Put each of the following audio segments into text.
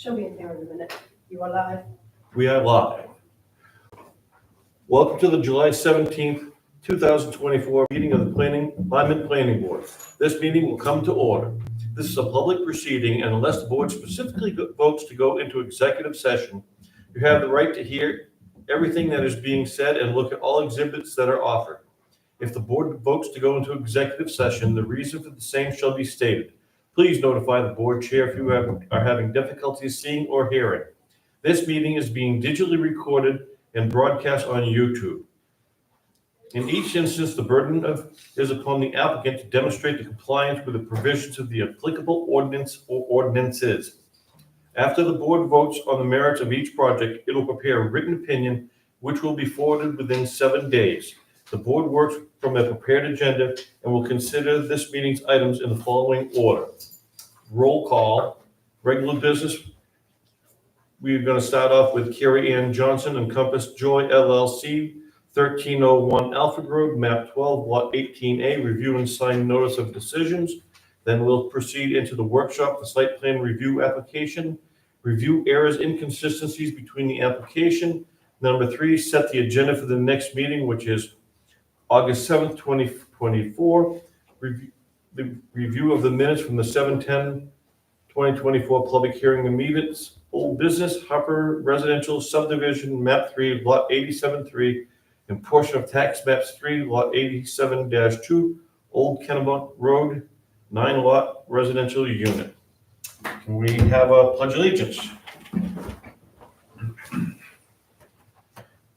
She'll be in here in a minute. You are live. We are live. Welcome to the July 17th, 2024 meeting of the Lyman Planning Board. This meeting will come to order. This is a public proceeding, and unless the board specifically votes to go into executive session, you have the right to hear everything that is being said and look at all exhibits that are offered. If the board votes to go into executive session, the reason for the same shall be stated. Please notify the board chair if you are having difficulties seeing or hearing. This meeting is being digitally recorded and broadcast on YouTube. In each instance, the burden is upon the applicant to demonstrate the compliance with the provisions of the applicable ordinance or ordinances. After the board votes on the merits of each project, it will prepare a written opinion which will be forwarded within 7 days. The board works from a prepared agenda and will consider this meeting's items in the following order. Roll call, regular business. We're going to start off with Carrie Ann Johnson and Compass Joy LLC, 1301 Alfred Road, map 12, lot 18A, review and sign notice of decisions. Then we'll proceed into the workshop for site plan review application. Review errors, inconsistencies between the application. Number 3, set the agenda for the next meeting, which is August 7th, 2024. The review of the minutes from the 7/10/2024 public hearing and meetings. Old business, Harper Residential Subdivision, map 3, lot 87-3, and portion of tax maps 3, lot 87-2, Old Kennebunk Road, 9-lot residential unit. Can we have a pledge allegiance?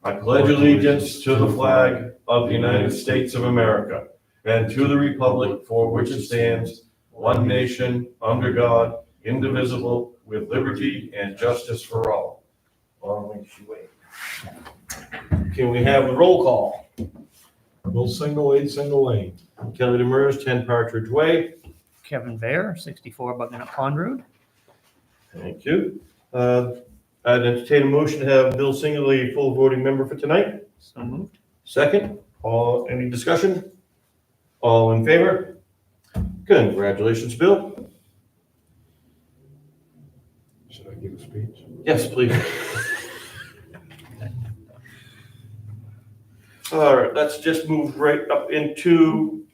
I pledge allegiance to the flag of the United States of America and to the republic for which it stands, one nation, under God, indivisible, with liberty and justice for all. Can we have the roll call? Bill Single, 8 Single Lane. Kelly Demers, 10 Partridge Way. Kevin Vare, 64 Buckingham Pond Road. Thank you. I'd entertain a motion to have Bill Single a full voting member for tonight. So moved. Second, any discussion? All in favor? Congratulations, Bill. Should I give a speech? Yes, please. All right, let's just move right up into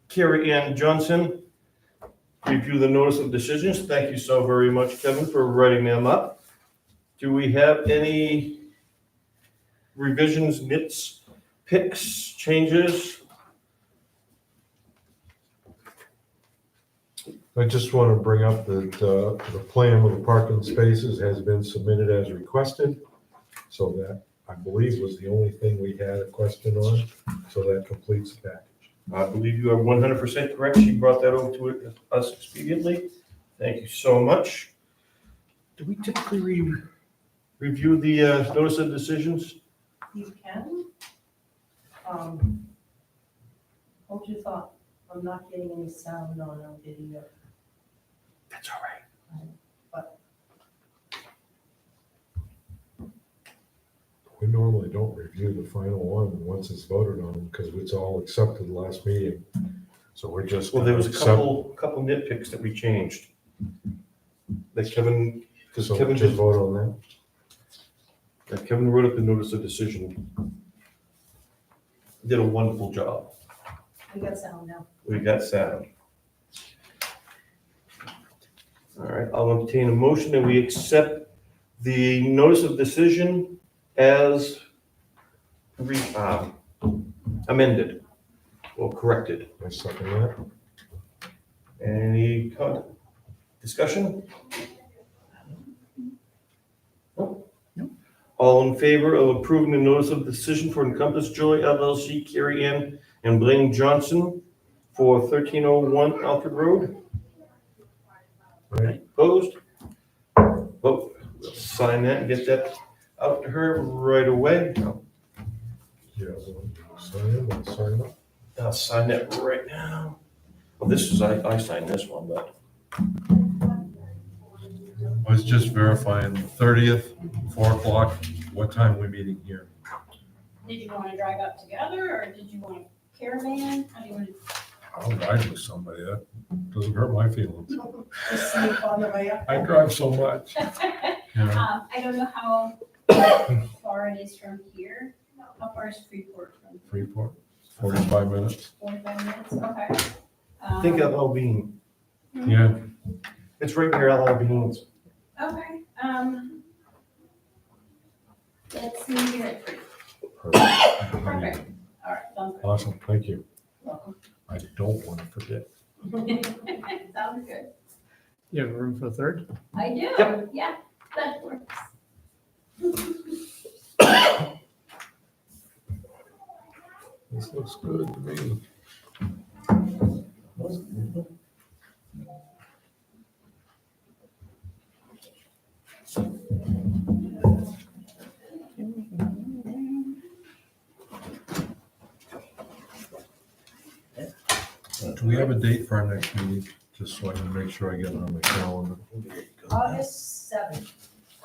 Carrie Ann Johnson. Review the notice of decisions. Thank you so very much, Kevin, for writing them up. Do we have any revisions, nits, picks, changes? I just want to bring up that the plan with the parking spaces has been submitted as requested. So that, I believe, was the only thing we had a question on. So that completes the package. I believe you are 100% correct. She brought that over to us expediently. Thank you so much. Do we typically review the notice of decisions? You can. Hold your thought. I'm not getting any sound on our video. That's all right. We normally don't review the final one once it's voted on because it's all accepted last meeting. So we're just. Well, there was a couple nitpicks that we changed. That Kevin, because So Kevin just just, vote on that. Kevin wrote up the notice of decision. Did a wonderful job. We got sound now. We got sound. All right, I'll entertain a motion that we accept the notice of decision as amended or corrected. I second that. Any discussion? No? No. All in favor of approving the notice of decision for Encompass Joy LLC, Carrie Ann and Blaine Johnson for 1301 Alfred Road? Right. Opposed? Vote. We'll sign that and get that out to her right away. Yeah, sign it, I'll sign it. I'll sign that right now. Well, this is, I signed this one, but I was just verifying the 30th, 4 o'clock, what time we meeting here? Did you want to drive up together, or did you want a caravan? How do you want to? I'll ride with somebody. That doesn't hurt my feelings. Just sleep on the way up. I drive so much. Yeah. I don't know how far it is from here. How far is Freeport from Freeport, 45 minutes. 45 minutes? Okay. Think of Albeen. Yeah. It's right near Albeen's. Okay, let's meet here at 3. Perfect. All right, sounds Awesome, thank you. Welcome. I don't want to forget. good. Sounds good. You have room for a third? I do, Yep. yeah, that works. This looks good to me. Do we have a date for our next meeting? Just so I can make sure I get it on my calendar. August 7th.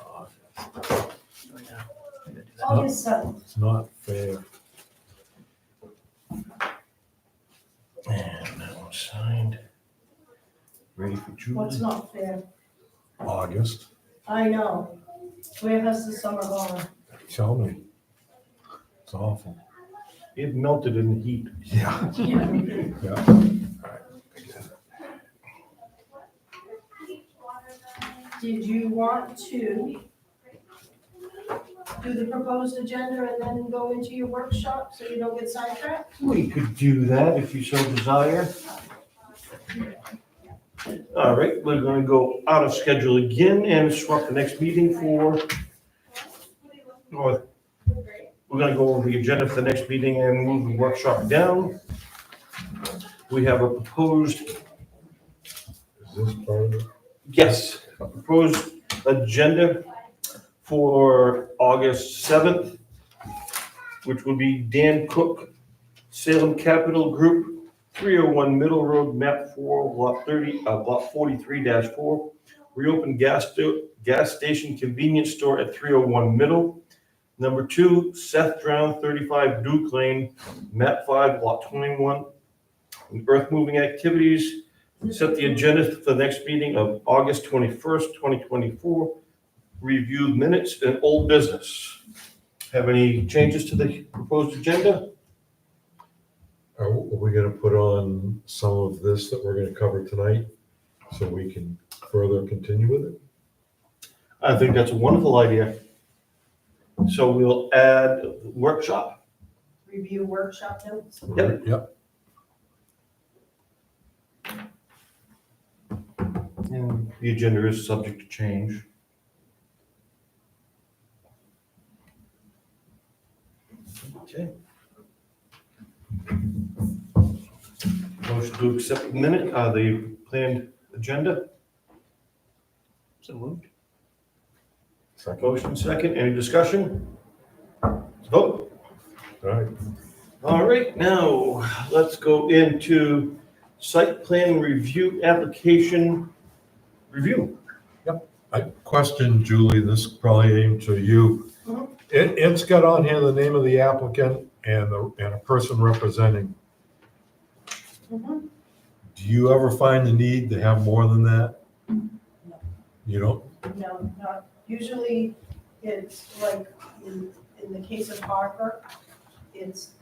Oh, yeah. I gotta do that. August 7th. It's not fair. And that one's signed. Ready for What's Julie? not fair? August, I know. Where has the summer gone? tell me. It's awful. It melted in the heat. Yeah. Yeah. Yeah. Did you want to do the proposed agenda and then go into your workshop so you don't get sidetracked? We could do that if you so desire. All right, we're gonna go out of schedule again and swap the next meeting for, or we're gonna go over the agenda for the next meeting and move the workshop down. We have a proposed, Is this part of it? yes, a proposed agenda for August 7th, which will be Dan Cook, Salem Capital Group, 301 Middle Road, map 4, lot 43-4. Reopen gas station convenience store at 301 Middle. Number 2, Seth Drown, 35 Duke Lane, map 5, lot 21. And earth moving activities. Set the agenda for the next meeting of August 21st, 2024. Review minutes and old business. Have any changes to the proposed agenda? Are we gonna put on some of this that we're gonna cover tonight so we can further continue with it? I think that's a wonderful idea. So we'll add workshop. Review workshop notes? Yep. Yep. And the agenda is subject to change. Okay. Motion to accept the planned agenda. So moved. Second. Motion second. Any discussion? Vote. All right. All right, now let's go into site plan review application review. I questioned, Julie, this probably aimed to you. Mhm. It's got on here the name of the applicant and a person representing. Mhm. Do you ever find the need to have more than that? You don't? No, not, usually it's like in the case of Harper, it's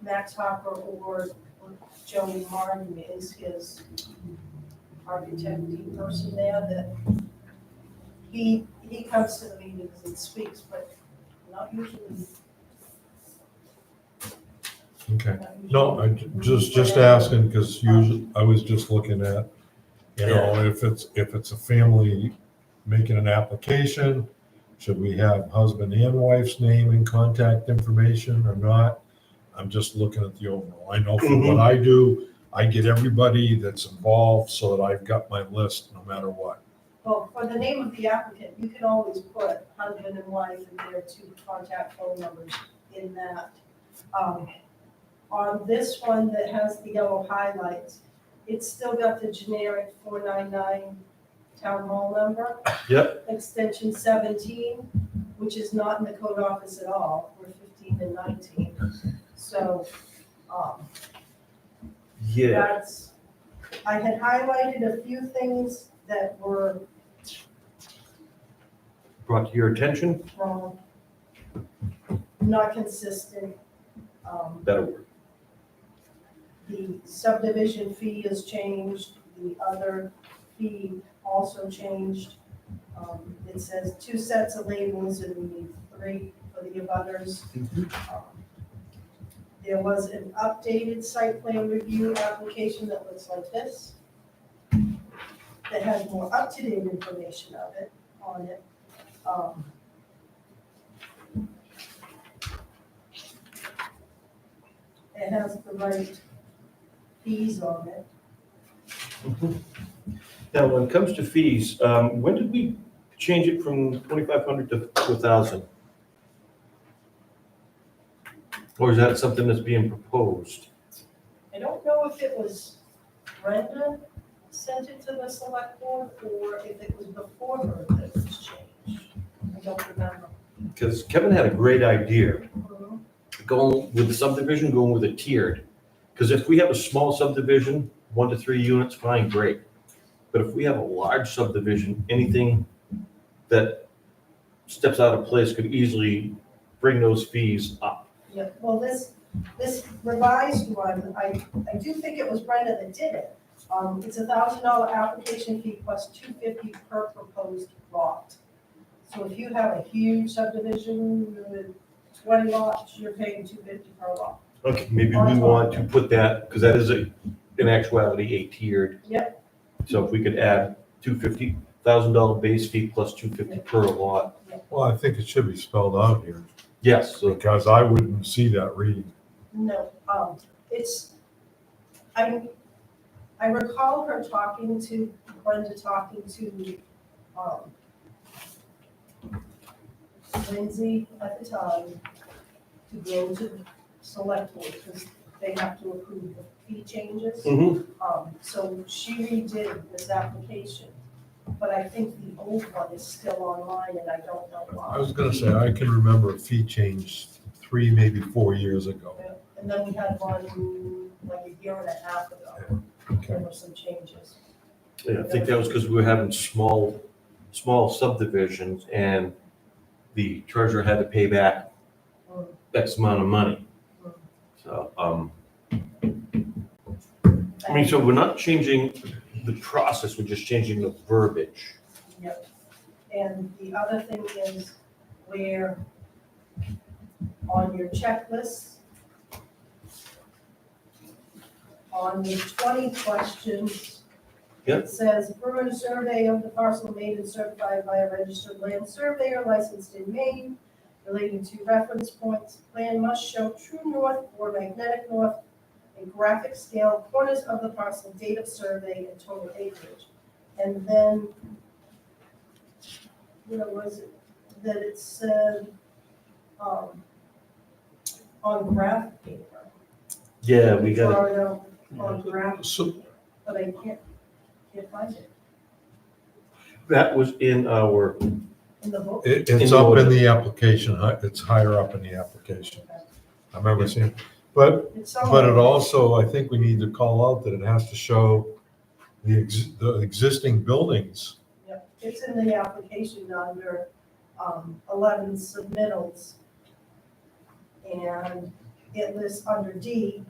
Max Harper or Joey Martin is his architect person there that he comes to the meetings and speaks, but not usually. Okay. not usually. No, I just asking because usually I was just looking at, you know, if it's a family making an application, should we have husband and wife's name and contact information or not? I'm just looking at the overall. I know for what I do, I get everybody that's involved so that I've got my list no matter what. Well, for the name of the applicant, you can always put husband and wife and their 2 contact phone numbers in that. On this one that has the yellow highlights, it's still got the generic 499 town hall number. Yep. Extension 17, which is not in the code office at all. We're 15 and 19. So, Yeah, That's, I had highlighted a few things that were brought to your attention, wrong, not consistent. better word. The subdivision fee is changed, the other fee also changed. It says 2 sets of labels and we need 3 for the abutters. There was an updated site plan review application that looks like this, that has more up-to-date information of it, on it. It has the right fees on it. Now, when it comes to fees, when did we change it from 2,500 to 1,000? Or is that something that's being proposed? I don't know if it was Brenda sent it to the select board or if it was before her that it was changed. I don't remember. Because Kevin had a great idea, going with the subdivision, going with a tiered. Because if we have a small subdivision, 1 to 3 units, fine, great. But if we have a large subdivision, anything that steps out of place could easily bring those fees up. Yeah, well, this revised one, I do think it was Brenda that did it. It's $1,000 application fee plus $250 per proposed lot. So if you have a huge subdivision with 20 lots, you're paying $250 per lot. Okay, maybe we want to put that, because that is in actuality a tiered. Yep. So if we could add $250,000 base fee plus $250 per lot. Well, I think it should be spelled out here, Yes, so because I wouldn't see that reading. No, I recall her Brenda talking to, Lindsay at the time to go to the select board because they have to approve the fee changes. Mhm. So she redid this application, but I think the old one is still online and I don't know why. I was gonna say, I can remember a fee change 3, maybe 4 years ago. Yeah, and then we had one like a year and a half ago, there were some changes. Yeah, I think that was because we were having small subdivisions and the treasurer had to pay back Mm. X amount of money. Mm. So, I mean, so we're not changing the process, we're just changing the verbiage. Yep. And the other thing is where on your checklist, on the 20 questions, Yep. it says, "Bruin survey of the parcel made and certified by a registered land surveyor licensed in Maine relating to reference points. Plan must show true north or magnetic north in graphic scale, corners of the parcel, date of survey, and total acreage." And then, was it that it said, on graph paper? Yeah, we got Draw it out on graph, So, but I can't find it that was in our, in the book. it's In the up in order. the application, it's higher up in the application. I remember seeing, but It's But it somewhere. also, I think we need to call out that it has to show the existing buildings. Yep, it's in the application under 11 submittals. And it lists under D,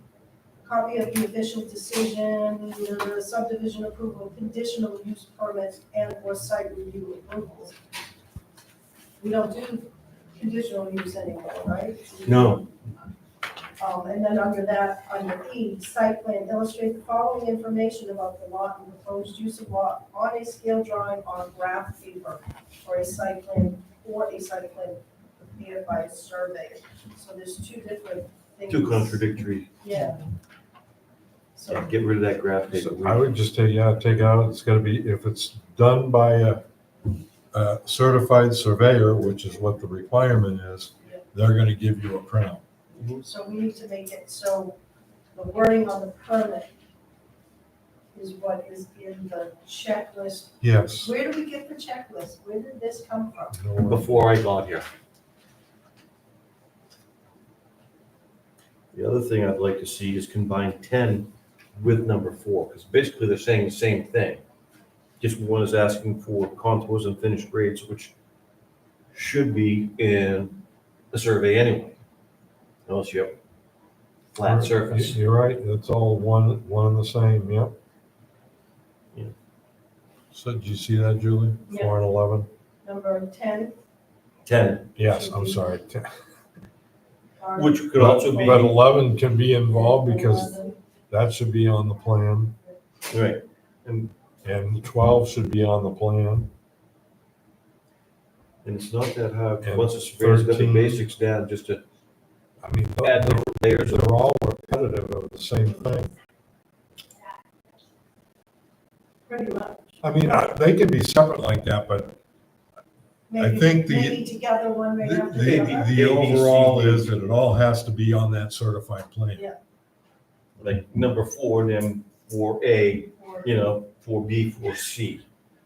copy of the official decision, the subdivision approval, conditional use permits, and or site review approvals. We don't do conditional use anymore, right? no, And then under that, under E, site plan, illustrate the following information about the lot and proposed use of lot on a scale drawing on graph paper or a site plan prepared by a surveyor. So there's 2 different things. too contradictory. Yeah. So, Yeah, get rid of that graph So paper. I would just take out, it's gotta be, if it's done by a certified surveyor, which is what the requirement is, Yeah. they're gonna give you a printout. so we need to make it so the wording on the permit is what is in the checklist. Yes. Where do we get the checklist? Where did this come from? You know, Before I got here. The other thing I'd like to see is combine 10 with number 4, because basically they're saying the same thing. Just one is asking for contours and finished grades, which should be in the survey anyway, unless you have flat surface. You're right, it's all one and the same, yep. Yeah. So did you see that, Julie? Yeah. 4 and 11? Number 10. 10, Yes, I'm sorry. are- which could also be, But 11 can be involved because 11. that should be on the plan, right, and 12 should be on the plan. and it's not that hard, And once the surveyor's got the 13. basics down, just to I mean, add little layers of, they're all repetitive of the same thing. Pretty much. I mean, they can be separate like that, but Maybe- think the- Maybe together one right after the other. the A, B, C, overall D. is that it all has to be on that certified plan. like, number 4, and then 4A, Or- you know, 4B, 4C.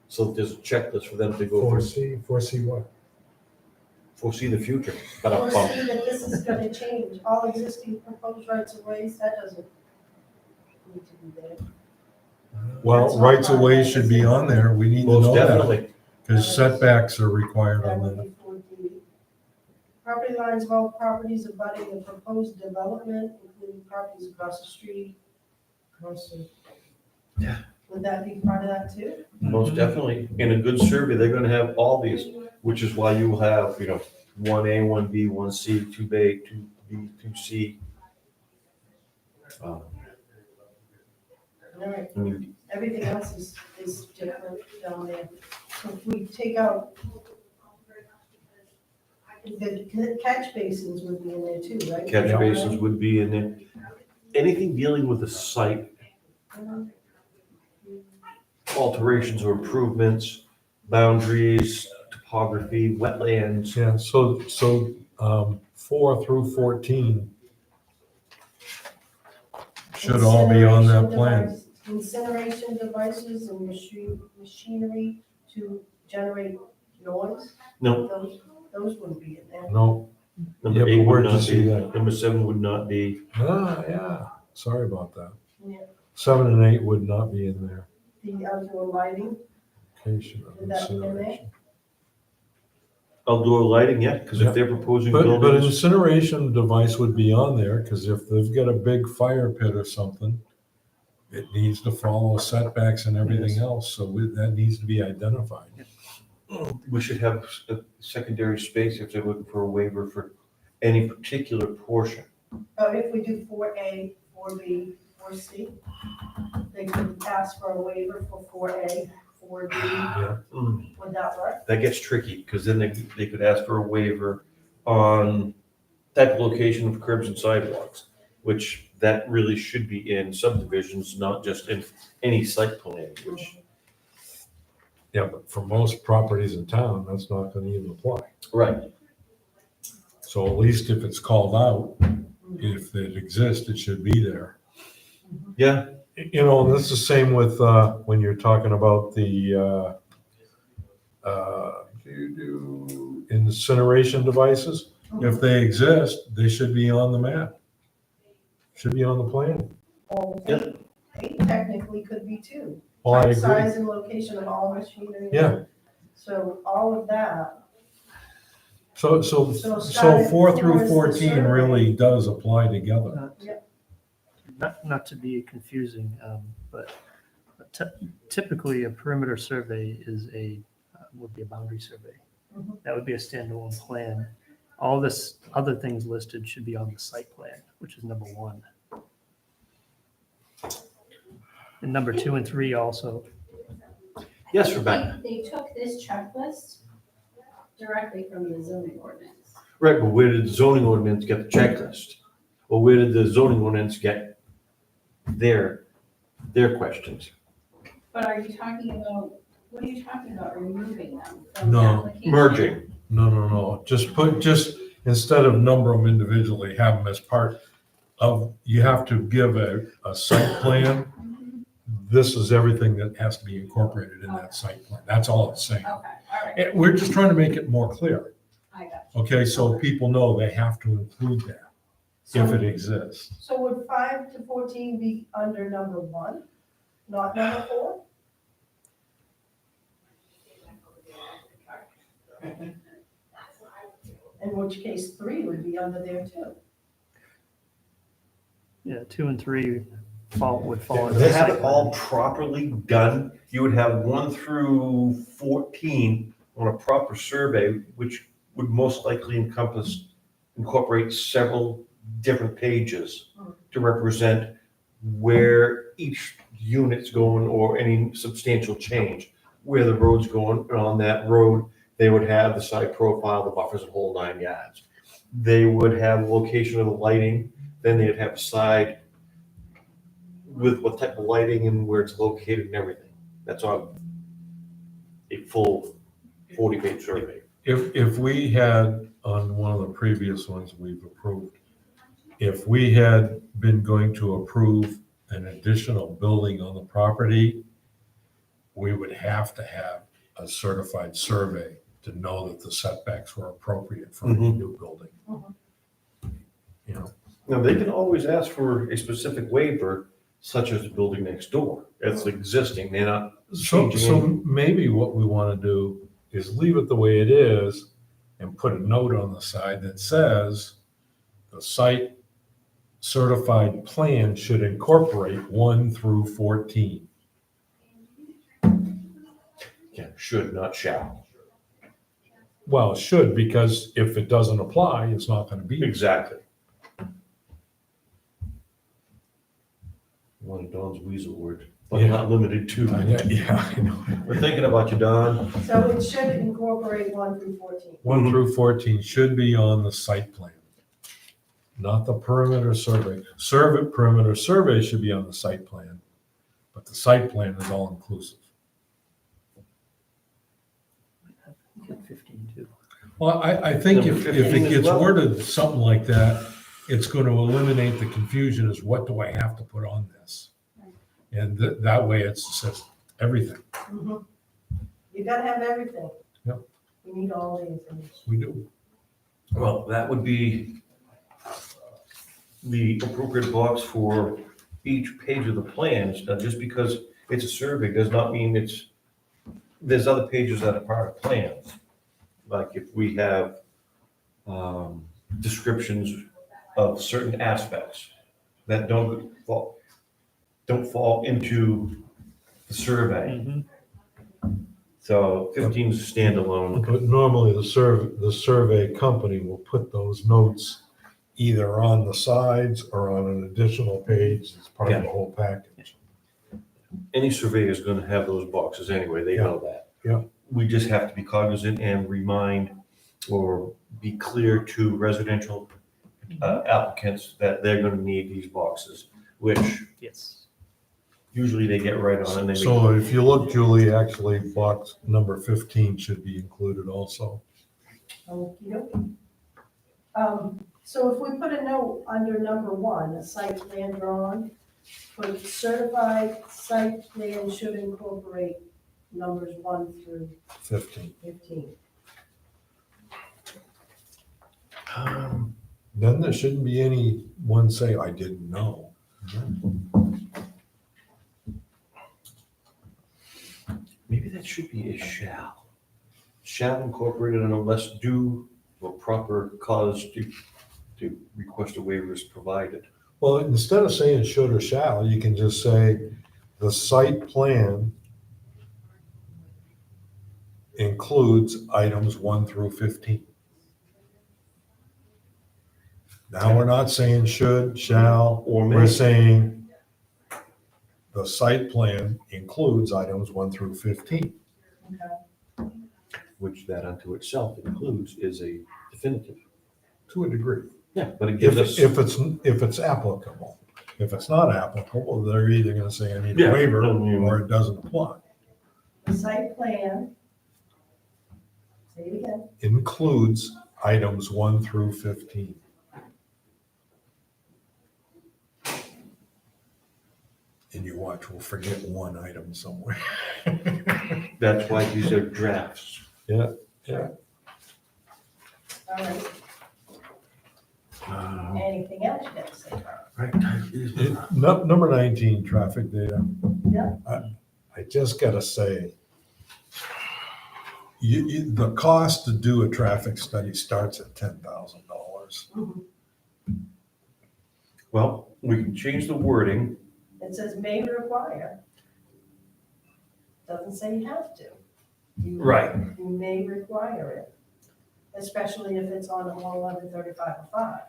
So there's a checklist for them to go over, Foresee what? foresee the future. Or see that this is gonna change, all existing proposed rights of ways, that doesn't need to be there. Well, That's not rights of way on should be on there, we need to Most know that, definitely, because setbacks are required That on would that. be 4D. Property lines of all properties abutting the proposed development, including properties across the street. Yeah. Would that be part of that too? most definitely. In a good survey, they're gonna have all these, which is why you will have, you know, 1A, 1B, 1C, 2B, 2B, 2C. All right, I mean, everything else is different down there. So if we take out, the catch basins would be in there too, right? catch basins would be in there. Anything dealing with the site, alterations or improvements, boundaries, topography, wetlands. Yeah, so 4 through 14 should all be on that plan. Incineration devices and machinery to generate noise, No, those wouldn't be in there. No, number Yeah, but 8 would where'd you not see be, that? number 7 would not be, yeah, sorry about that. Yeah. 7 and 8 would not be in there. The outdoor lighting, Location of Would that be in there? incineration. outdoor lighting, yeah, because Yeah. if they're proposing But buildings, incineration device would be on there, because if they've got a big fire pit or something, it needs to follow setbacks and everything Yes. else, so that needs to be identified. we should have a secondary space if they're looking for a waiver for any particular portion. if we do 4A, 4B, 4C, they could ask for a waiver for 4A, 4B, would that work? That gets tricky, because then they could ask for a waiver on type of location of curbs and sidewalks, which that really should be in subdivisions, not just in any site plan, which, Yeah, but for most properties in town, that's not gonna even apply. right, So at least if it's called out, if it exists, it should be there. yeah, You know, and this is the same with, when you're talking about the, incineration devices. If they exist, they should be on the map. Should be on the plan. Well, Yeah. 8 technically could be too. Well, I Type, agree. size, and location of all machinery. Yeah. So all of that, So starting 4 4 through is the 14 survey. really does apply together. Not to be confusing, but typically a perimeter survey would be a boundary survey. Mhm. That would be a standalone plan. All this other things listed should be on the site plan, which is number 1. And number 2 and 3 also. yes, Rebecca. They took this checklist directly from the zoning ordinance. Right, but where did the zoning ordinance get the checklist? Or where did the zoning ordinance get their questions? But are you talking about, what are you talking about, removing them from the No, application? Merging, No. Just instead of number them individually, have them as part of, you have to give a site plan. This is everything that has to be incorporated in that site plan. That's all it's saying. Okay, all right, And we're just trying to make it more clear. I got you. Okay, so people know they have to include that. if it exists. So would 5 to 14 be under number 1, not number 4? In which case 3 would be under there too. Yeah, 2 and 3 would fall To under the have site it all plan. properly done, you would have 1 through 14 on a proper survey, which would most likely incorporate several different pages to represent where each unit's going or any substantial change, where the road's going. And on that road, they would have the site profile, the buffers, and whole 9 yards. They would have location of the lighting, then they'd have a side with what type of lighting and where it's located and everything. That's on a full 40-page survey. If we had, on one of the previous ones we've approved, if we had been going to approve an additional building on the property, we would have to have a certified survey to know that the setbacks were appropriate for any new building. You know, Now, they can always ask for a specific waiver, such as the building next door. It's existing, they're not so changing anything. maybe what we want to do is leave it the way it is and put a note on the side that says the site certified plan should incorporate 1 through 14. Yeah, should, not shall. Well, it should, because if it doesn't apply, it's not going to be. Exactly. One of Don's weasel word, but Yeah. not limited to. Yeah, I know. We're thinking about you, Don. So it should incorporate 1 through 14. 1 through 14 should be on the site plan, not the perimeter survey. Perimeter survey should be on the site plan, but the site plan is all inclusive. You get 15 too. Well, I think if Number 15 it as gets well. worded something like that, it's going to eliminate the confusion as what do I have to put on this? And that way it says everything. Mhm. You gotta have everything. Yep. We need all the information. We do. Well, that would be the appropriate box for each page of the plans. Now, just because it's a survey does not mean there's other pages that are part of plans. Like if we have descriptions of certain aspects that don't fall into the survey. Mhm. So 15 is standalone. But normally the survey company will put those notes either on the sides or on an additional page as part of the whole package. Any surveyor is gonna have those boxes anyway, they know that. Yeah. We just have to be cognizant and remind or be clear to residential applicants that they're gonna need these boxes, which Yes. usually they get right on and they. So if you look, Julie, actually box number 15 should be included also. Okey-dokey. So if we put a note under number 1, a site plan drawn, put certified site plan should incorporate numbers 1 through 15. 15. Then there shouldn't be any one say, I didn't know. Maybe that should be a shall. Shall incorporated unless due or proper cause to request a waiver is provided. Well, instead of saying should or shall, you can just say the site plan includes items 1 through 15. Now, we're not saying should, shall, Or we're may. saying the site plan includes items 1 through 15. Okay. Which that unto itself includes is a definitive. To a degree. Yeah, but it If, gives us. if it's applicable. If it's not applicable, they're either gonna say I need Yeah, a waiver I mean- or it doesn't apply. The site plan, say it again, Includes items 1 through 15. And you watch, we'll forget one item somewhere. That's why these are drafts. Yeah. all right. Anything else you got to say, Carl? Right. Number 19, traffic data. Yeah. I just gotta say, the cost to do a traffic study starts at $10,000. Well, we can change the wording. It says may require. Doesn't say you have to. You- Right. You may require it, especially if it's on 113505.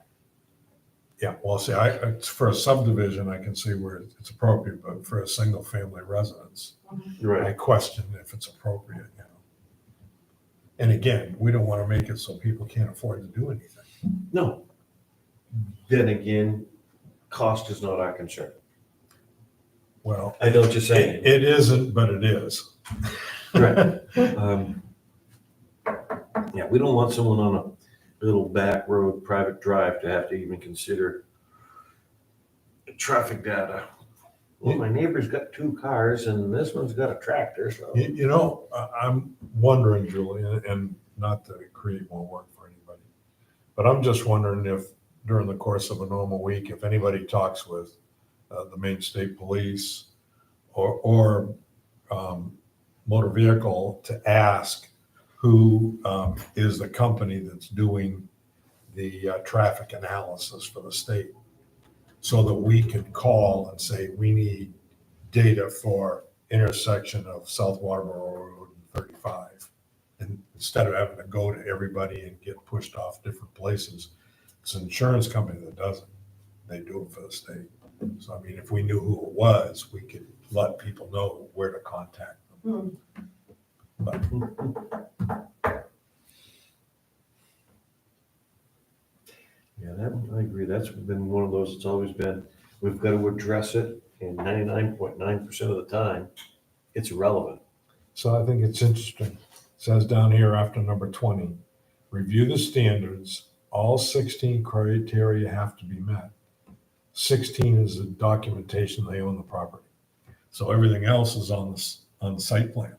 Yeah, well, see, for a subdivision, I can see where it's appropriate, but for a single-family residence, I question if it's appropriate, you know. And again, we don't want to make it so people can't afford to do anything. No. Then again, cost is not our concern. Well, I know what you're saying. it isn't, but it is. Right. Yeah, we don't want someone on a little back road, private drive to have to even consider traffic data. Well, my neighbor's got 2 cars and this one's got a tractor, so. You know, I'm wondering, Julie, and not to create more work for anybody, but I'm just wondering if during the course of a normal week, if anybody talks with the Maine State Police or motor vehicle to ask who is the company that's doing the traffic analysis for the state, so that we can call and say, we need data for intersection of South Waterboro Road and 35. And instead of having to go to everybody and get pushed off different places, it's an insurance company that does it. They do it for the state. So, I mean, if we knew who it was, we could let people know where to contact them. But Yeah, I agree. That's been one of those, it's always been, we've got to address it, and 99.9% of the time, it's irrelevant. So I think it's interesting. It says down here after number 20, review the standards. All 16 criteria have to be met. 16 is the documentation they own the property. So everything else is on the site plan.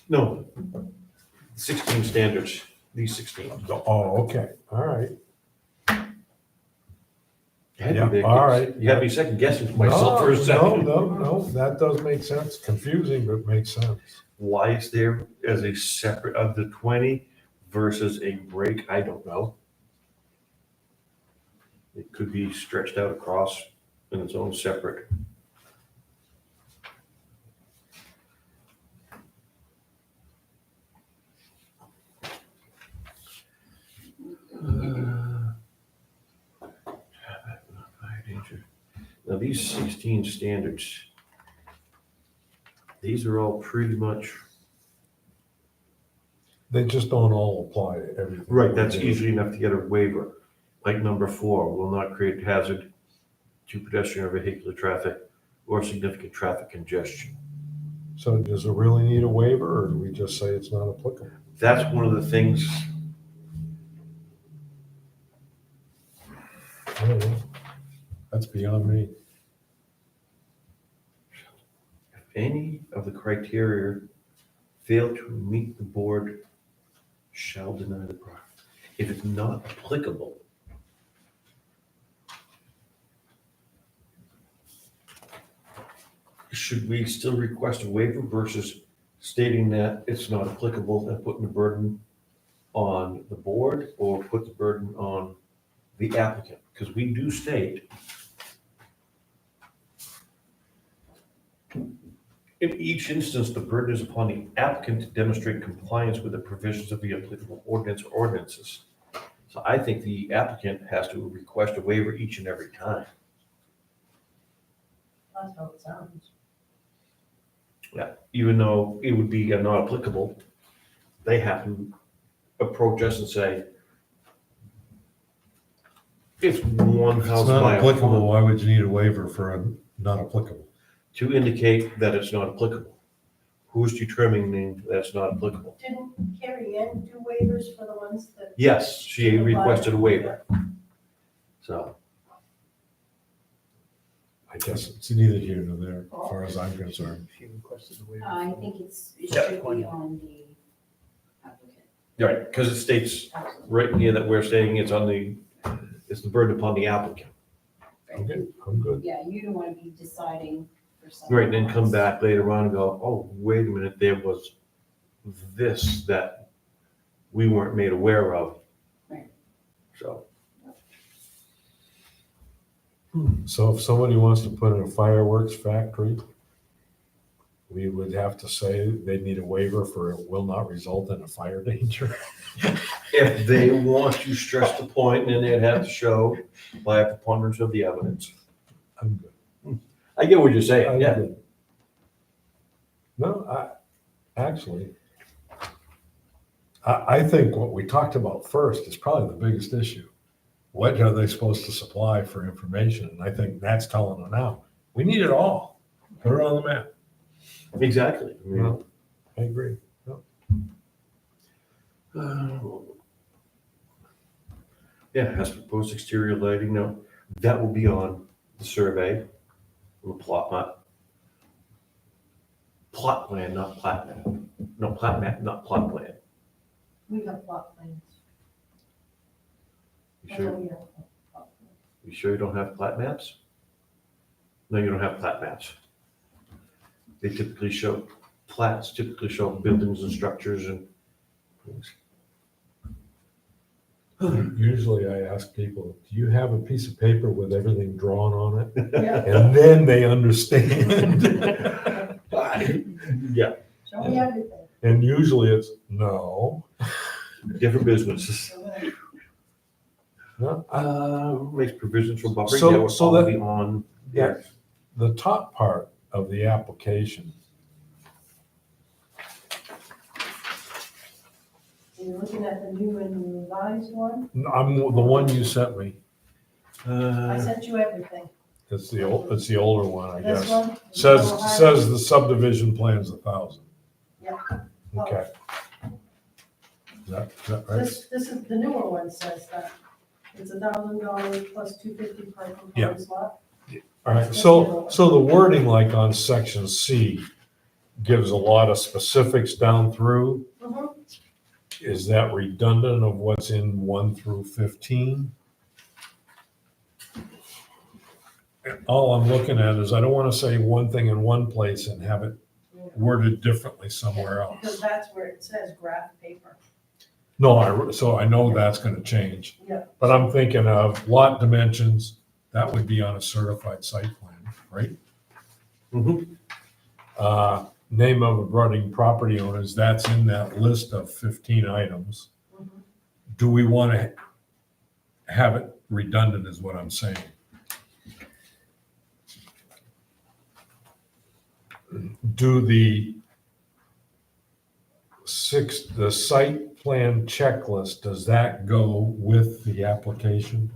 No, 16 standards, these 16. Oh, okay, all right. You all right. You had me second guessing myself for a second. No, that does make sense. Confusing, but makes sense. Why is there as a separate of the 20 versus a break? I don't know. It could be stretched out across in its own separate. Now, these 16 standards, these are all pretty much. They just don't all apply to everything. Right, that's easy enough to get a waiver. Like number 4, will not create hazard to pedestrian or vehicular traffic or significant traffic congestion. So does it really need a waiver, or do we just say it's not applicable? That's one of the things, I don't know. That's beyond me. if any of the criteria fail to meet, the board shall deny the project. If it's not applicable, should we still request a waiver versus stating that it's not applicable and putting the burden on the board, or put the burden on the applicant? Because we do state in each instance, the burden is upon the applicant to demonstrate compliance with the provisions of the applicable ordinance or ordinances. So I think the applicant has to request a waiver each and every time. That's how it sounds. Yeah, even though it would be not applicable, they have to approach us and say, it's one If house it's not by a applicable, pond, why would you need a waiver for a not applicable? to indicate that it's not applicable. Who's determining that it's not applicable? Didn't Carrie Ann do waivers for the ones that? Yes, she requested a waiver, so. I guess it's neither here nor there, as far as I'm concerned. She requested a waiver. I think it Yeah. should be on the applicant. Right, because it states right here that we're saying it's the burden upon the applicant. Okay, I'm good. Yeah, you don't want to be deciding for someone. Right, and then come else. back later on and go, oh, wait a minute, there was this that we weren't made aware of. Right. So, So if somebody wants to put in a fireworks factory, we would have to say they need a waiver for it will not result in a fire danger. if they want to stress the point, then they'd have to show by a preponderance of the evidence. I'm good. I get what you're saying, I'm yeah. good. No, actually, I think what we talked about first is probably the biggest issue. What are they supposed to supply for information? And I think that's telling them now, we need it all. Put it on the map. Exactly. I mean, No, I agree. yeah, has proposed exterior lighting, no, that will be on the survey, the plot map. Plot plan, not plat map. No, plat map, not plot plan. We have plot plans. You I sure, know we have plot plans. you sure you don't have plat maps? No, you don't have plat maps. They typically show, plats typically show buildings and structures and things. Usually I ask people, do you have a piece of paper with everything drawn on it? Yeah, And then they understand. Yeah, show me everything. And usually it's, no. different businesses. So, No, Makes provisions for buffering, So- yeah, we're so that- already on. Yeah. The top part of the application, You're looking at the new and revised one? I'm the one you sent me. I sent you everything. It's the older one, I This guess. one? Says the subdivision plan's 1,000. Yeah. Okay. Is that right? This is, the newer one says that. It's $1,000 plus $250 per Yeah. proposed lot. All right, so the wording like on section C gives a lot of specifics down through. Mhm. Is that redundant of what's in 1 through 15? And all I'm looking at is I don't want to say one thing in one place and have it worded differently somewhere Because else. that's where it says graph paper. No, so I know that's going to change. Yeah. But I'm thinking of lot dimensions, that would be on a certified site plan, right? Mhm. Name of abutting property owners, that's in that list of 15 items. Mhm. Do we want to have it redundant is what I'm saying. Do the site plan checklist, does that go with the application?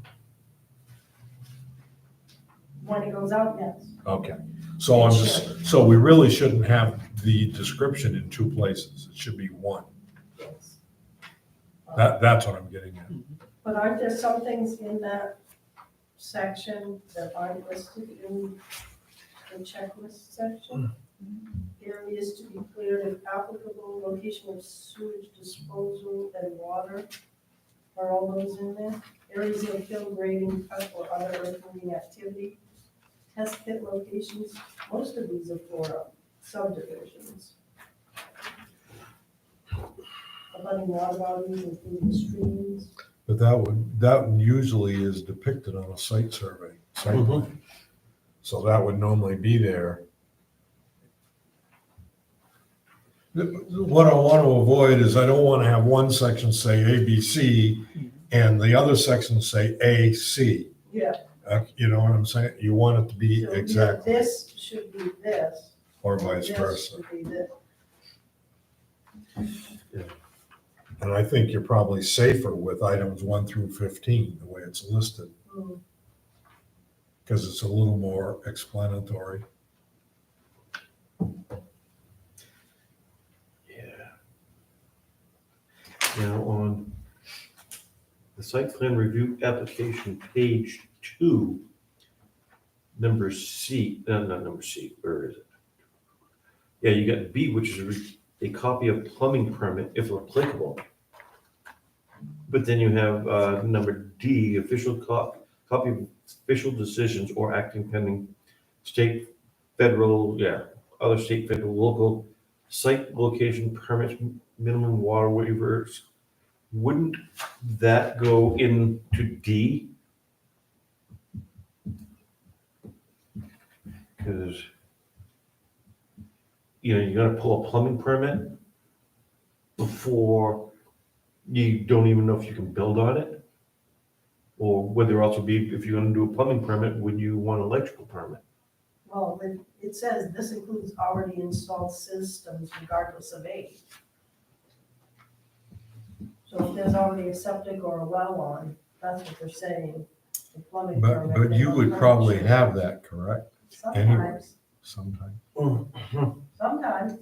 When it goes out, yes. Okay, so we really shouldn't have the description in two places. It should be one. Yes. That's what I'm getting at. But aren't there some things in that section that aren't listed in the checklist section? Areas to be cleared if applicable, location of sewage disposal and water. Are all those in there? Areas of fill grading, cut or other earth moving activity. Test pit locations, most of these are for subdivisions. Abutting water bodies, including streams. But that usually is depicted on a site survey, site plan. So that would normally be there. What I want to avoid is I don't want to have one section say A, B, C, and the other section say A, C. Yeah. You know what I'm saying? You want it to be So exactly, this should be this. or vice This versa. should be this. And I think you're probably safer with items 1 through 15, the way it's listed, Hmm. because it's a little more explanatory. Yeah. Now, on the site plan review application, page 2, number C, not number C, where is it? Yeah, you got B, which is a copy of plumbing permit, if applicable. But then you have number D, copy of official decisions or acting pending state, federal, other state, federal, local site location permits, minimum water waivers. Wouldn't that go into D? Because, you're gonna pull a plumbing permit before you don't even know if you can build on it? Or would there also be, if you're gonna do a plumbing permit, would you want an electrical permit? Well, it says this includes already installed systems regardless of age. So if there's already a septic or a well on, that's what they're saying, the plumbing permit. But they you don't would furnish probably it. have that, correct? Anyway. Sometimes, Sometime. sometimes.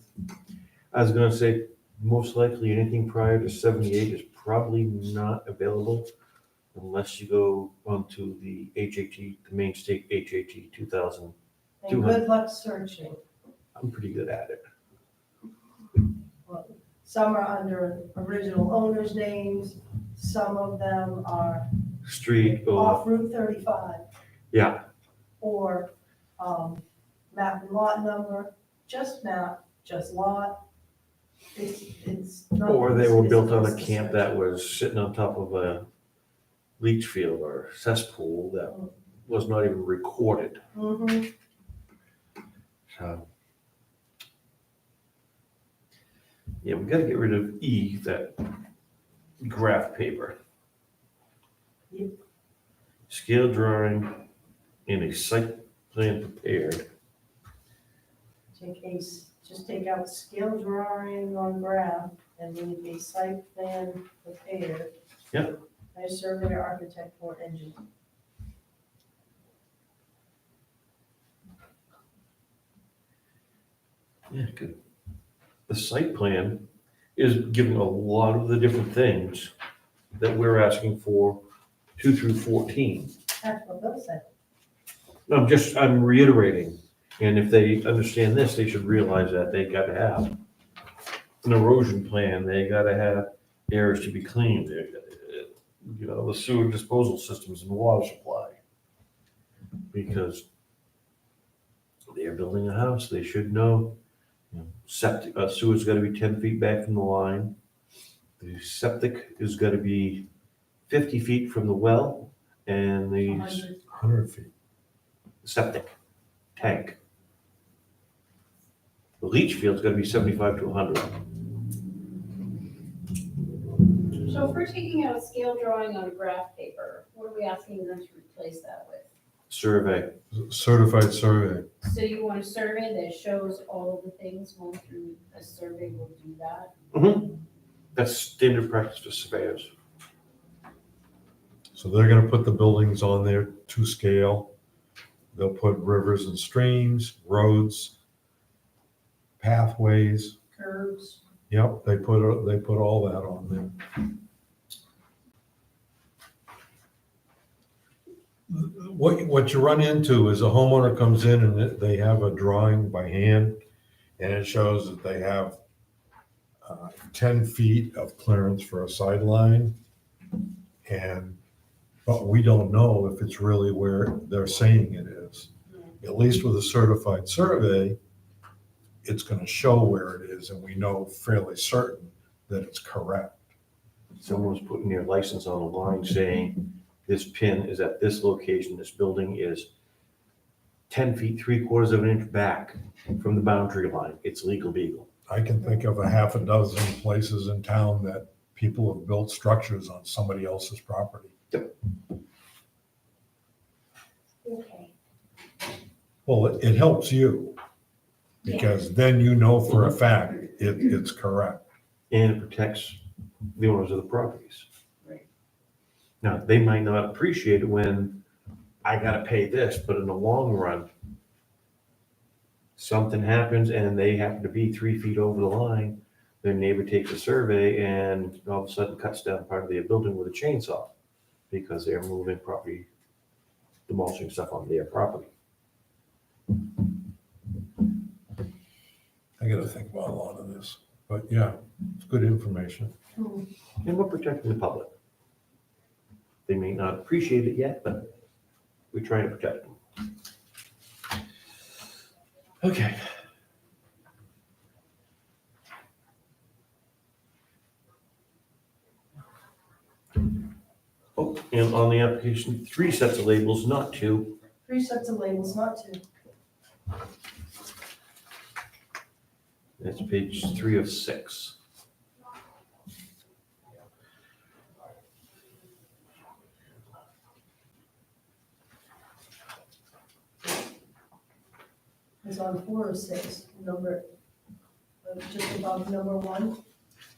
I was gonna say, most likely anything prior to 78 is probably not available unless you go onto the HHE, the main state HHE 2000. And good luck searching. I'm pretty good at it. Some are under original owners' names, some of them are Street, off Route 35. yeah, Or map and lot number, just map, just lot. It's not. or they were built on a it's- camp that was sitting on top of a leach field or cesspool that was not even recorded. Mhm. So, yeah, we gotta get rid of E, that graph paper. Yep. Scale drawing in a site plan prepared. Just take out scale drawing on graph and leave a site plan prepared. Yep. By a surveyor, architect, or engineer. Yeah, good. The site plan is giving a lot of the different things that we're asking for 2 through 14. That's what Bill said. No, I'm reiterating, and if they understand this, they should realize that they gotta have an erosion plan, they gotta have areas to be cleaned, the sewer disposal systems and water supply. Because they're building a house, they should know, septic, sewer's gotta be 10 feet back from the line. The septic is gotta be 50 feet from the well, and the 100. 100 feet. septic tank. The leach field's gotta be 75 to 100. So if we're taking out a scale drawing on graph paper, what are we asking them to replace that with? Survey. Certified survey. So you want a survey that shows all of the things going through, a survey will do that? That's standard practice for surveyors. So they're gonna put the buildings on there to scale. They'll put rivers and streams, roads, pathways. Curves. Yep, they put all that on there. What you run into is a homeowner comes in and they have a drawing by hand, and it shows that they have 10 feet of clearance for a sideline, but we don't know if it's really where they're saying it is. At least with a certified survey, it's gonna show where it is, and we know fairly certain that it's correct. Someone's putting their license on the line saying, this pin is at this location, this building is 10 feet, 3/4 of an inch back from the boundary line. It's legal beagle. I can think of a half a dozen places in town that people have built structures on somebody else's property. Okay. Well, it helps you, because then you know for a fact it's correct. And it protects the owners of the properties. Right. Now, they might not appreciate it when I gotta pay this, but in the long run, something happens and they happen to be 3 feet over the line, their neighbor takes a survey and all of a sudden cuts down part of their building with a chainsaw because they're moving property, demolishing stuff on their property. I gotta think about a lot of this, but yeah, it's good information. Hmm. And we're protecting the public. They may not appreciate it yet, but we're trying to protect them. Okay. Oh, and on the application, 3 sets of labels, not 2. 3 sets of labels, not 2. That's page 3 of 6. It's on 4 or 6, number, just above number 1,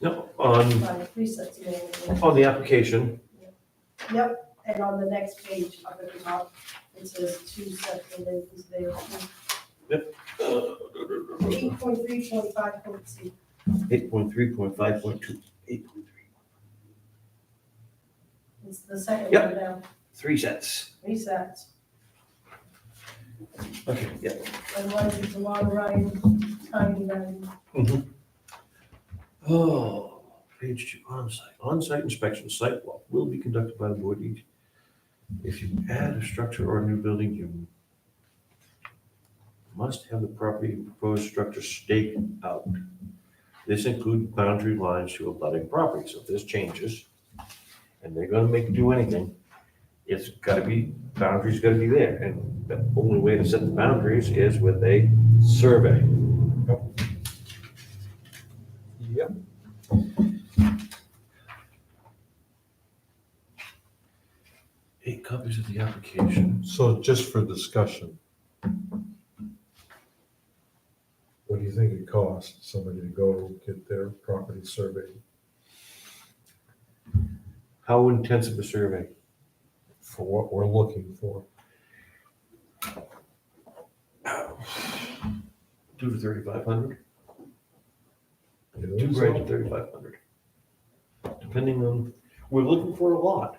No, on 3 sets of labels. the application, Yep, and on the next page up at the top, it says 2 sets of labels there. 8.3.5.c. 8.3.5.2, 8.3, It's the second Yep. one down, 3 sets. 3 sets. Okay, yeah. Otherwise, it's a lot of writing, tiny writing. Oh, page 2, on-site inspection, site walk will be conducted by the board each. If you add a structure or a new building, you must have the property proposed structure staked out. This includes boundary lines to abutting property, so if there's changes, and they're gonna make you do anything, it's gotta be, boundaries gotta be there, and the only way to set the boundaries is with a survey. Yep. 8 copies of the application. So just for discussion, what do you think it costs somebody to go get their property surveyed How intensive a survey? for what we're looking for? 2 to 3,500? You 2 think grand so? to 3,500. Depending on, we're looking for a lot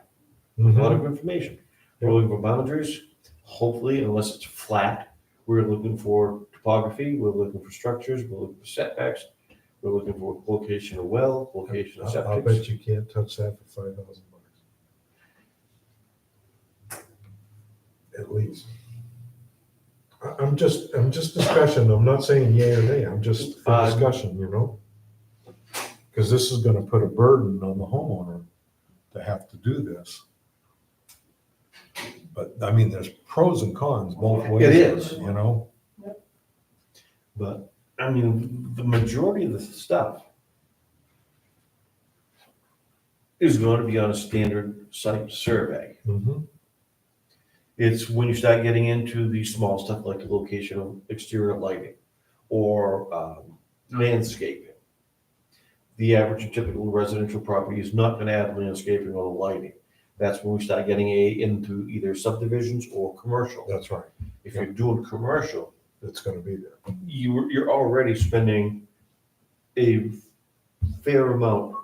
of information. We're looking for boundaries, hopefully, unless it's flat. We're looking for topography, we're looking for structures, we're looking for setbacks, we're looking for location of well, location of I'll septic. bet you can't touch that for $5,000. At least. I'm just discussion, I'm not saying yea or nay, I'm just for discussion, you know? Because this is gonna put a burden on the homeowner to have to do this. But, I mean, there's pros and cons both ways. It is. You know? But, I mean, the majority of the stuff is going to be on a standard site survey. Mm-hmm. It's when you start getting into the small stuff like the location of exterior lighting or landscaping. The average and typical residential property is not gonna add landscaping or lighting. That's when we start getting into either subdivisions or commercial. That's right, If you're doing commercial, it's gonna be there. you're already spending a fair amount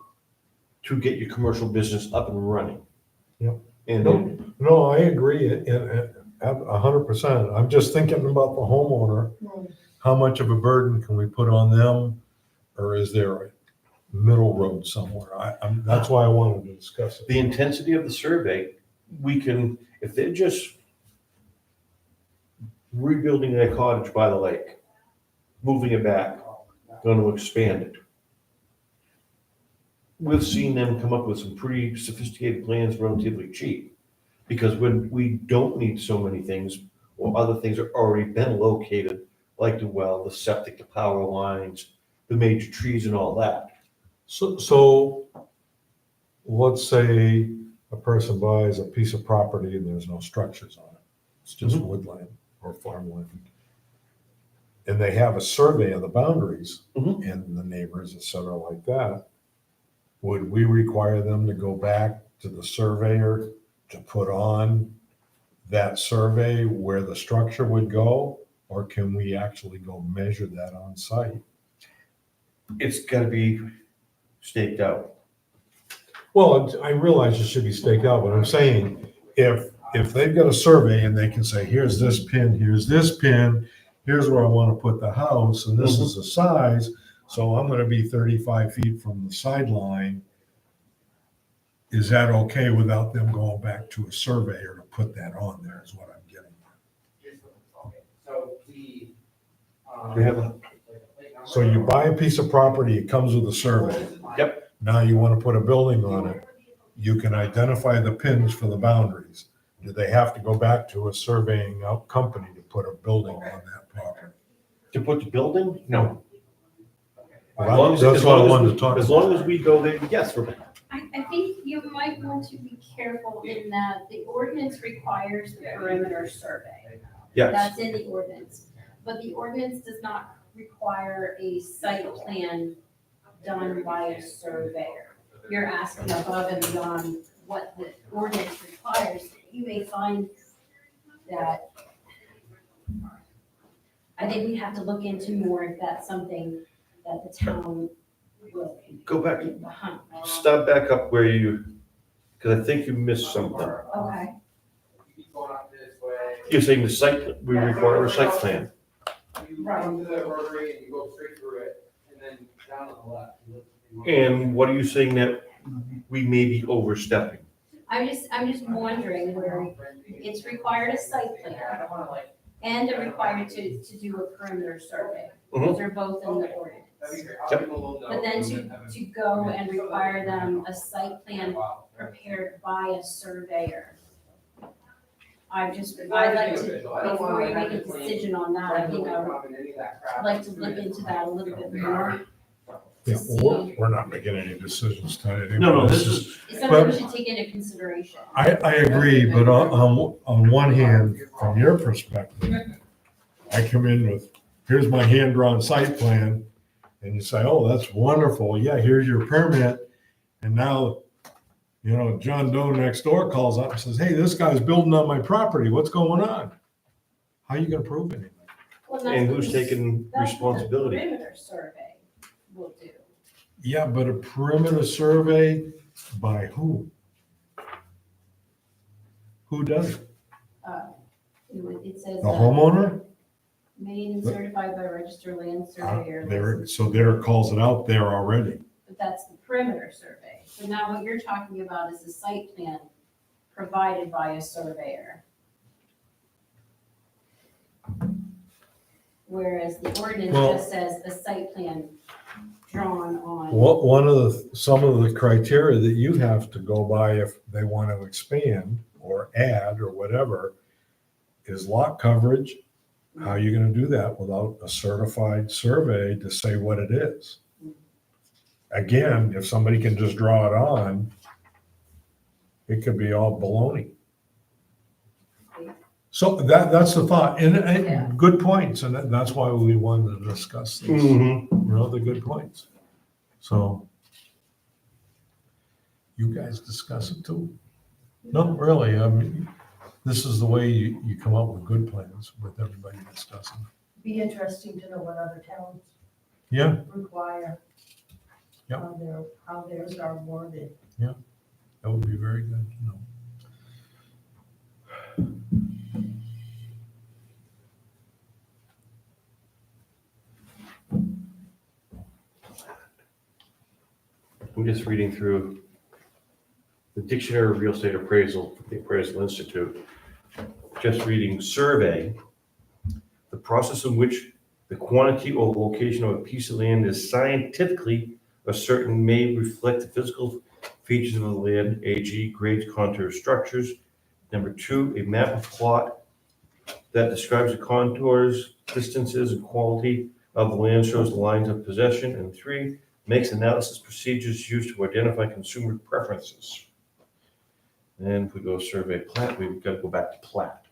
to get your commercial business up and running. Yep. And Nope. then, No, I agree, and 100%. I'm just thinking about the homeowner. How much of a burden can we put on them? Or is there a middle road somewhere? That's why I wanted to discuss it. the intensity of the survey, we can, if they're just rebuilding their cottage by the lake, moving it back, going to expand it. We've seen them come up with some pretty sophisticated plans relatively cheap. Because when we don't need so many things, or other things are already been located, like the well, the septic, the power lines, the major trees and all that. So let's say a person buys a piece of property and there's no structures on it. It's just woodland or farmland. And they have a survey of the boundaries Mhm. and the neighbors, et cetera, like that. Would we require them to go back to the surveyor to put on that survey where the structure would go? Or can we actually go measure that on site? It's gotta be staked out. Well, I realize it should be staked out, but I'm saying, if they've got a survey and they can say, here's this pin, here's where I want to put the house, and this is the size, so I'm gonna be 35 feet from the sideline. is that okay without them going back to a surveyor to put that on there is what I'm getting at. So the. We have a- So you buy a piece of property, it comes with a survey. Yep. Now you want to put a building on it. You can identify the pins for the boundaries. Do they have to go back to a surveying out company to put a building on that property? To put the building? No. Well, As long as- that's as what I long as wanted we- to talk As about. long as we go there, yes, we're, I think you might want to be careful in that the ordinance requires the perimeter survey. yes. That's in the ordinance, but the ordinance does not require a site plan done by a surveyor. You're asking above and beyond what the ordinance requires. You may find that, I think we have to look into more if that's something that the town will Go back, be behind. stop back up where you, because I think you missed something. Okay, Keep going up this way. You're saying the site, we require a site plan. You come to the rotary and you go straight through it, and then down on the left. And what are you saying that we may be overstepping? I'm just wondering where it's required a site plan and a required to do a perimeter survey. Those are both in the ordinance. But then to go and require them a site plan prepared by a surveyor. I'd like to, before we make a decision on that, I think I would like to look into that a little bit more. Yeah, well, we're not making any decisions tonight. No, this is, It's something we should take into consideration. I agree, but on one hand, from your perspective, I come in with, here's my hand-drawn site plan, and you say, oh, that's wonderful, yeah, here's your permit, and now, you know, John Doe next door calls up and says, hey, this guy's building on my property, what's going on? How are you gonna prove anything? Well, that's and what who's this- taking that's what the responsibility? Perimeter survey will do. Yeah, but a perimeter survey by who? Who does it? It says. The homeowner? Made and certified by registered land surveyor. There, so there calls it out there already. But that's the perimeter survey. So now what you're talking about is the site plan provided by a surveyor. Whereas the ordinance Well- just says a site plan drawn on. One of the, some of the criteria that you have to go by if they want to expand or add or whatever is lot coverage. How are you gonna do that without a certified survey to say what it is? Again, if somebody can just draw it on, it could be all baloney. So that's the thought, Yeah. and good points, and that's why we wanted to discuss this. Mhm. You know, the good points. So you guys discuss it too? No, really, I mean, this is the way you come up with good plans with everybody discussing. Be interesting to know what other towns Yeah, require. Yep. How theirs are worded. that would be very good to know. I'm just reading through the Dictionary of Real Estate Appraisal, from the Appraisal Institute. Just reading survey, the process in which the quantity or location of a piece of land is scientifically ascertained may reflect the physical features of the land, e.g. grades, contours, structures. Number two, a map of plot that describes the contours, distances, and quality of the land, shows the lines of possession. And three, makes analysis procedures used to identify consumer preferences. And if we go survey plat, we've got to go back to plat.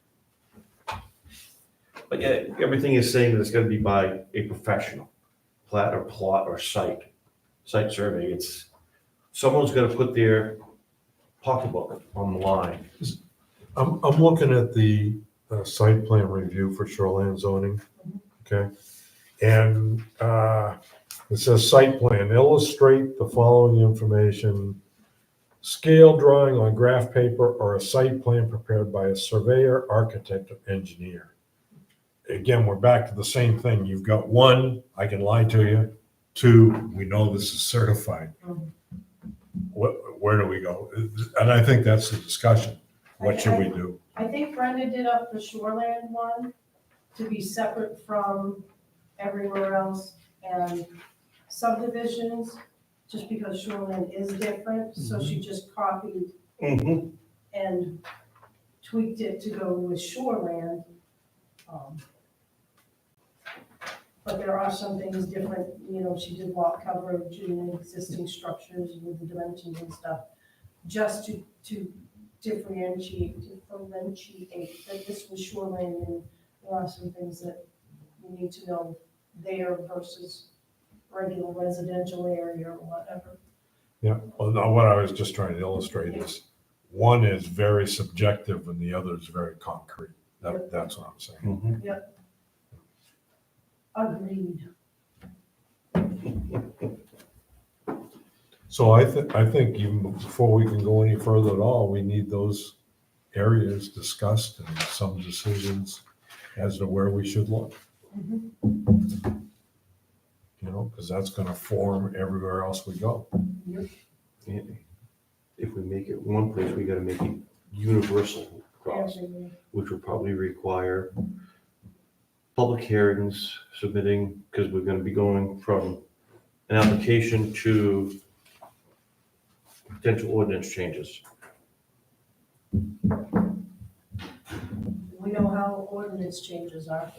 But yeah, everything is saying that it's got to be by a professional, plat or plot or site survey. It's, someone's got to put their pocketbook on the line. I'm looking at the site plan review for shoreline zoning, okay? And it says site plan, illustrate the following information. Scale drawing on graph paper or a site plan prepared by a surveyor, architect, or engineer. Again, we're back to the same thing. You've got one, I can lie to you. Two, we know this is certified. where do we go? And I think that's the discussion. What should we do? I think Brenda did up the shoreland one to be separate from everywhere else and subdivisions, just because shoreland is different, so she just copied Mhm. and tweaked it to go with shoreland. But there are some things different, she did lot coverage and existing structures with the dimensions and stuff, just to differentiate that this was shoreline, and there are some things that you need to know there versus regular residential area or whatever. Yeah, well, no, what I was just trying to illustrate is, one is very subjective and the other is very concrete. That's what I'm saying. Mhm. Agreed. So I think even before we can go any further at all, we need those areas discussed and some decisions as to where we should look. Because that's gonna form everywhere else we go. And if we make it one place, we gotta make it universal across, Everywhere. which will probably require public hearings, submitting, because we're gonna be going from an application to potential ordinance changes. We know how ordinance changes are.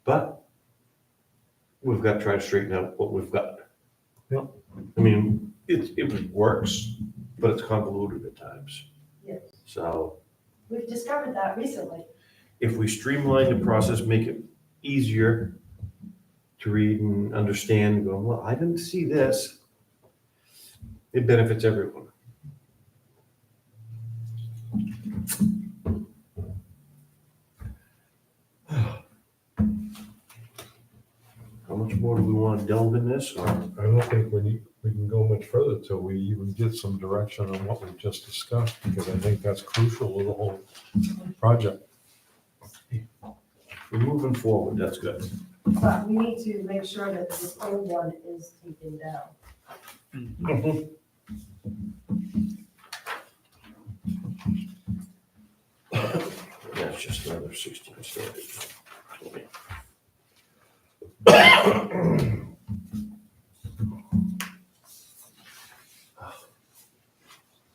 But we've got to try to straighten out what we've got. Yeah. I mean, it works, but it's convoluted at times. Yes. So We've discovered that recently. if we streamline the process, make it easier to read and understand, go, well, I didn't see this, it benefits everyone. How much more do we want to delve in this? Or I don't think we can go much further till we even get some direction on what we've just discussed, because I think that's crucial to the whole project. we're moving forward, that's good. But we need to make sure that this old one is taken down. Yeah, it's just another 16 standards.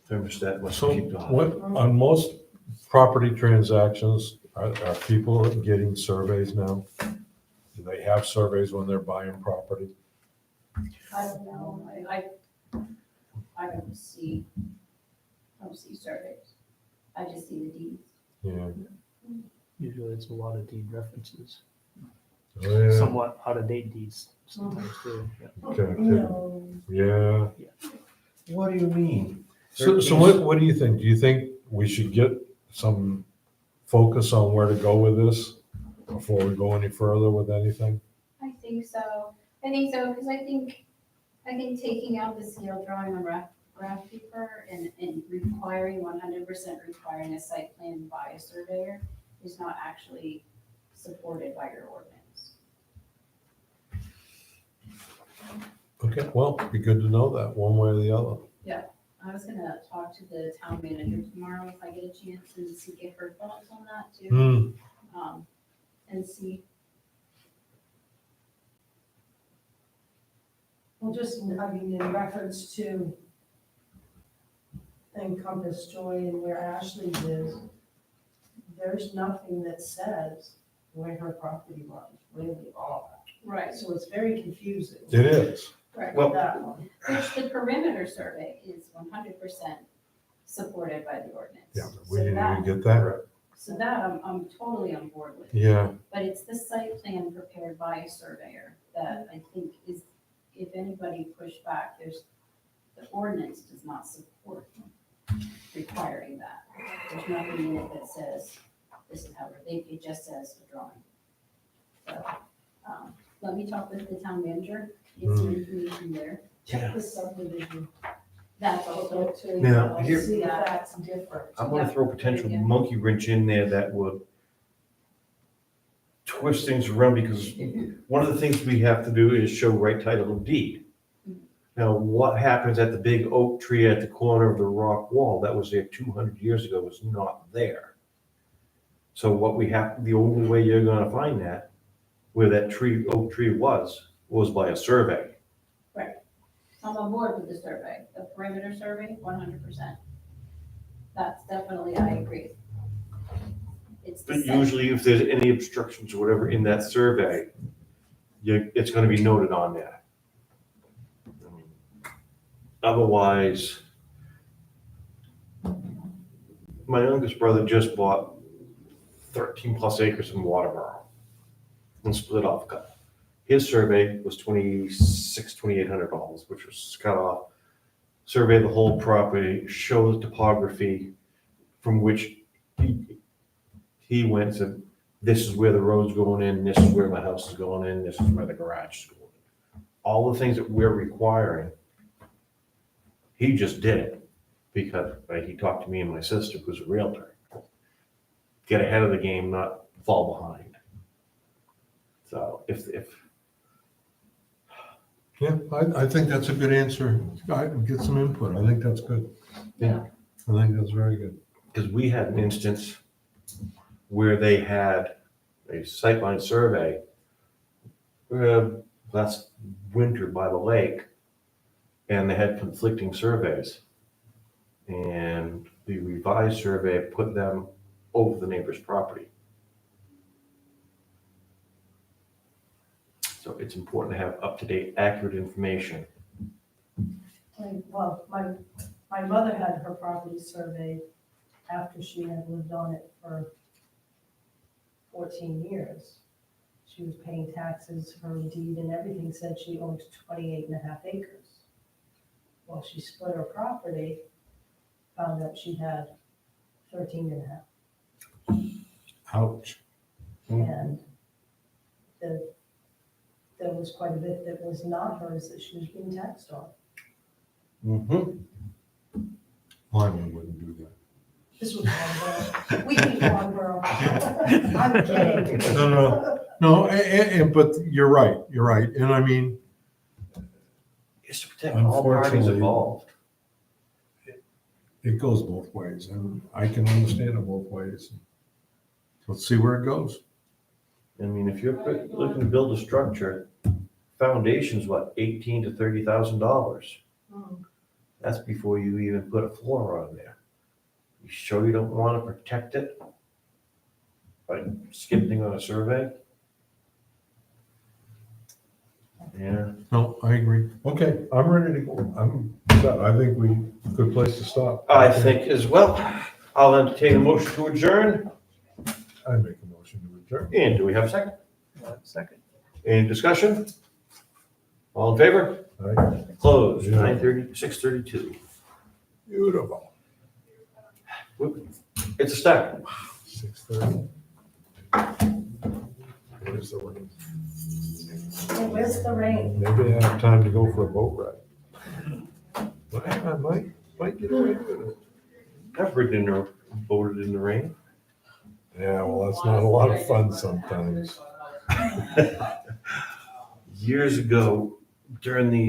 Thermostat must So keep the hot. what, on most property transactions, are people getting surveys now? Do they have surveys when they're buying property? I don't know, I don't see surveys. I just see the deeds. Yeah. Usually it's a lot of deed references, Oh, yeah. somewhat out-of-date deeds sometimes too. Yeah. Okay. No, Yeah. What do you mean? So what do you think? Do you think we should get some focus on where to go with this before we go any further with anything? I think so, because I think taking out the scale drawing on graph paper and requiring 100% requiring a site plan by a surveyor is not actually supported by your ordinance. Okay, well, it'd be good to know that one way or the other. I was gonna talk to the town manager tomorrow if I get a chance and see, get her thoughts on that too. Hmm. And see, well, just, in reference to Encompass Joy and where Ashley's is, there's nothing that says where her property runs, where they are. right, So it's very confusing. It is. right. Well- That one. Which the perimeter survey is 100% supported by the ordinance. Yeah, but we So didn't that- even get that. So that I'm totally on board with. Yeah, But it's the site plan prepared by a surveyor that I think is, if anybody pushed back, the ordinance does not support requiring that. There's nothing in it that says this is how, it just says a drawing. So, let me talk with the town manager, get some information there. Check the subdivision. That's also, Now, here- See if that's different. I'm gonna Yeah. throw a potential Yeah. monkey wrench in there that would twist things around, because one of the things we have to do is show right title of deed. Now, what happens at the big oak tree at the corner of the rock wall that was there 200 years ago is not there. So what we have, the only way you're gonna find that, where that tree, oak tree was by a survey. I'm on board with the survey, the perimeter survey, 100%. That's definitely, I agree. It's the But same. usually if there's any obstructions or whatever in that survey, it's gonna be noted on there. I mean, otherwise, my youngest brother just bought 13 plus acres in Waterboro and split off cut. His survey was $2,800, which was cut off. Survey the whole property, show the topography from which he went and said, this is where the road's going in, this is where my house is going in, this is where the garage is going in. All the things that we're requiring, he just did it because he talked to me and my sister, who's a realtor. Get ahead of the game, not fall behind. So if Yeah, I think that's a good answer. Get some input. I think that's good. Yeah. I think that's very good. because we had an instance where they had a sightline survey last winter by the lake, and they had conflicting surveys. And the revised survey put them over the neighbor's property. So it's important to have up-to-date, accurate information. Well, my mother had her property surveyed after she had lived on it for 14 years. She was paying taxes, her deed and everything said she owned 28 and a half acres. Well, she split her property, found out she had 13 and a half. Ouch. And there was quite a bit that was not hers that she was being taxed on. Mm-hmm. Lyman wouldn't do that. This was Longborough. We need Longborough. I'm kidding. No, but you're right. And I mean, It's to protect all parties Unfortunately- involved. it goes both ways, and I can understand it both ways. Let's see where it goes. I mean, if you're looking to build a structure, foundation's what, $18,000 to $30,000. Mm. That's before you even put a floor on there. You sure you don't want to protect it by skipping on a survey? Yeah. No, I agree. Okay, I'm ready to go. I'm set. I think good place to stop. I think as well. I'll entertain a motion to adjourn. I make a motion to adjourn. And do we have a second? Second. Any discussion? All in favor? All right, Closed, Yeah. 9:30, 6:32. beautiful. It's a start. 6:30. Where's the rain? Hey, where's the rain? Maybe I have time to go for a boat ride. I might get away with it. I've ridden in or boated in the rain. Yeah, well, that's not a lot of fun sometimes. Years ago, during the